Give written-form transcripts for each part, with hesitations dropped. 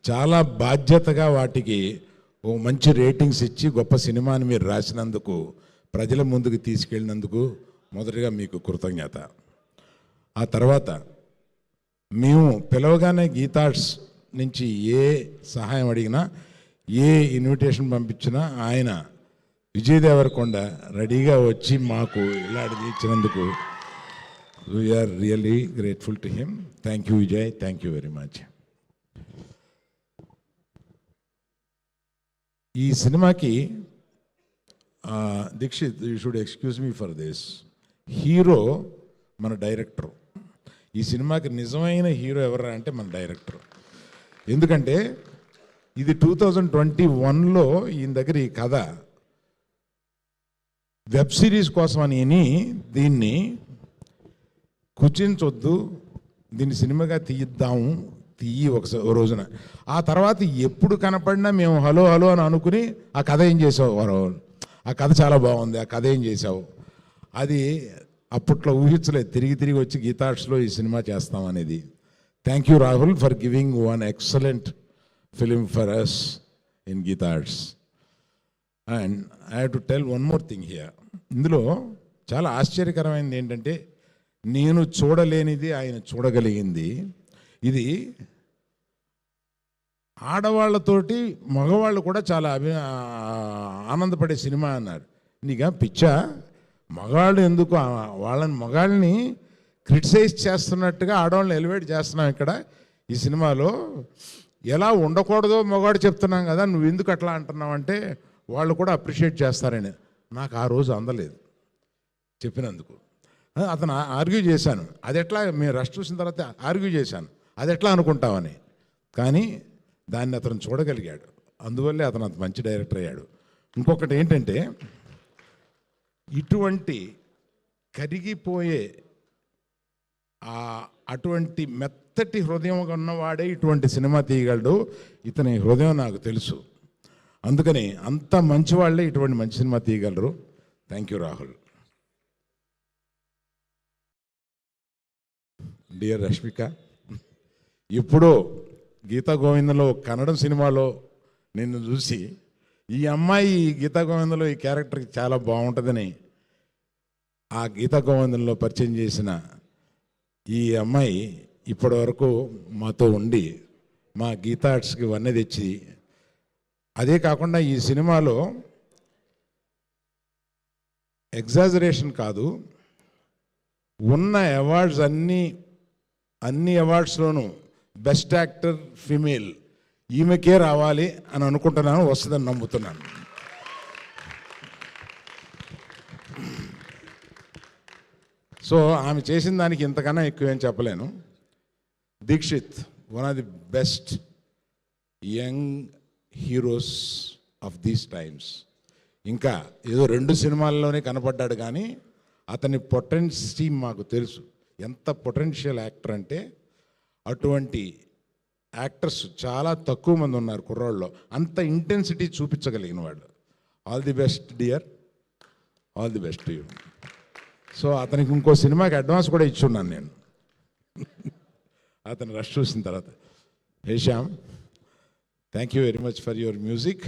చాలా బాధ్యతగా వాటికి ఓ మంచి రేటింగ్స్ ఇచ్చి గొప్ప సినిమాని మీరు రాసినందుకు, ప్రజల ముందుకు తీసుకెళ్ళినందుకు మొదటిగా మీకు కృతజ్ఞత. ఆ తర్వాత మేము పిలవగానే గీతార్ట్స్ నుంచి ఏ సహాయం అడిగినా, ఏ ఇన్విటేషన్ పంపించినా ఆయన విజయ్ దేవరకొండ రెడీగా వచ్చి మాకు ఇలాంటిది ఇచ్చినందుకు we are really grateful to him. Thank you Vijay, thank you very much. ఈ సినిమాకి Dikshit, you should excuse me for this, hero మన డైరెక్టర్. ఈ సినిమాకి నిజమైన హీరో ఎవరు అంటే మన డైరెక్టర్. ఎందుకంటే ఇది 2021లో ఈయన దగ్గర ఈ కథ వెబ్ సిరీస్ కోసం అని దీన్ని కుచించొద్దు, దీన్ని సినిమాగా తీయిద్దాము, తీయి ఒక రోజున. ఆ తర్వాత ఎప్పుడు కనపడినా మేము హలో హలో అని అనుకుని ఆ కథ ఏం చేసావు, ఆ కథ చాలా బాగుంది, ఆ కథ ఏం చేసావు, అది అప్పట్లో ఊహించలేదు. తిరిగి తిరిగి వచ్చి గీతార్ట్స్లో ఈ సినిమా చేస్తాం అనేది. Thank you Rahul for giving one excellent film for us in Geetha Arts. And I have to tell one more thing here. ఇందులో చాలా ఆశ్చర్యకరమైనది ఏంటంటే, నేను చూడలేనిది ఆయన చూడగలిగింది. ఇది ఆడవాళ్ళతోటి మగవాళ్ళు కూడా చాలా ఆనందపడే సినిమా అన్నారు. నీకా పిచ్చా, మగాళ్ళు ఎందుకు, మగాళ్ళని క్రిటిసైజ్ చేస్తున్నట్టుగా ఆడవాళ్ళని ఎలివేట్ చేస్తున్నాం ఇక్కడ ఈ సినిమాలో. ఎలా ఉండకూడదో మగవాడు చెప్తున్నాం కదా, నువ్వు ఎందుకు అట్లా అంటున్నావు అంటే వాళ్ళు కూడా అప్రిషియేట్ చేస్తారని నాకు ఆ రోజు అందలేదు చెప్పినందుకు. అతను ఆర్గ్యూ చేశాను, అది ఎట్లా, మేము రష్ చూసిన తర్వాత ఆర్గ్యూ చేశాను, అది ఎట్లా అనుకుంటామని. కానీ దాన్ని అతను చూడగలిగాడు, అందువల్లే అతను అంత మంచి డైరెక్టర్ అయ్యాడు. ఇంకొకటి ఏంటంటే, ఇటువంటి కరిగిపోయే అటువంటి మెత్తటి హృదయం ఉన్నవాడే ఇటువంటి సినిమా తీయగలడు. ఇతని హృదయం నాకు తెలుసు, అందుకని అంత మంచి వాళ్ళే ఇటువంటి మంచి సినిమా తీయగలరు. Thank you Rahul. Dear Rashmika, ఇప్పుడు గీతా గోవిందంలో కన్నడం సినిమాలో నిన్ను చూసి ఈ అమ్మాయి గీతా గోవిందంలో ఈ క్యారెక్టర్కి చాలా బాగుంటుందని ఆ గీతా గోవిందంలో పరిచయం చేసిన ఈ అమ్మాయి ఇప్పటి వరకు మాతో ఉండి మా గీతార్ట్స్కి వన్నె తెచ్చి, అదే కాకుండా ఈ సినిమాలో ఎగ్జాజరేషన్ కాదు, ఉన్న అవార్డ్స్ అన్ని అవార్డ్స్లోనూ బెస్ట్ యాక్టర్ ఫీమేల్ ఈమెకే రావాలి అని అనుకుంటున్నాను, వస్తుందని నమ్ముతున్నాను. సో ఆమె చేసిన దానికి ఇంతకన్నా ఎక్కువేం చెప్పలేను. Deekshith, one of the best young heroes of these times. ఇంకా ఏదో 2 సినిమాల్లోనే కనపడ్డాడు, కానీ అతని పొటెన్సీ మాకు తెలుసు. ఎంత పొటెన్షియల్ యాక్టర్ అంటే, అటువంటి యాక్టర్స్ చాలా తక్కువ మంది ఉన్నారు కుర్రాళ్ళలో, అంత ఇంటెన్సిటీ చూపించగలిగిన వాడు. All the best dear, all the best you. So అతనికి ఇంకో సినిమాకి అడ్వాన్స్ కూడా ఇచ్చున్నాను నేను అతను రష్ చూసిన తర్వాత. Hey Shyam, thank you very much for your music.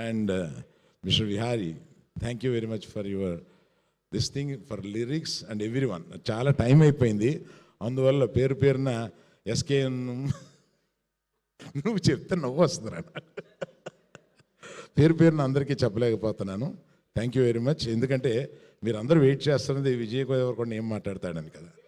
And mister Vihari, thank you very much for your this thing, for lyrics and everyone. చాలా time అయిపోయింది, అందువల్ల పేరు పేరున ఎస్కే నువ్వు చెప్తే నవ్వు వస్తుందిరా, పేరు పేరున అందరికీ చెప్పలేకపోతున్నాను. Thank you very much. ఎందుకంటే మీరందరూ వెయిట్ చేస్తున్నది విజయ్ దేవరకొండ ఏం మాట్లాడతాడని కదా.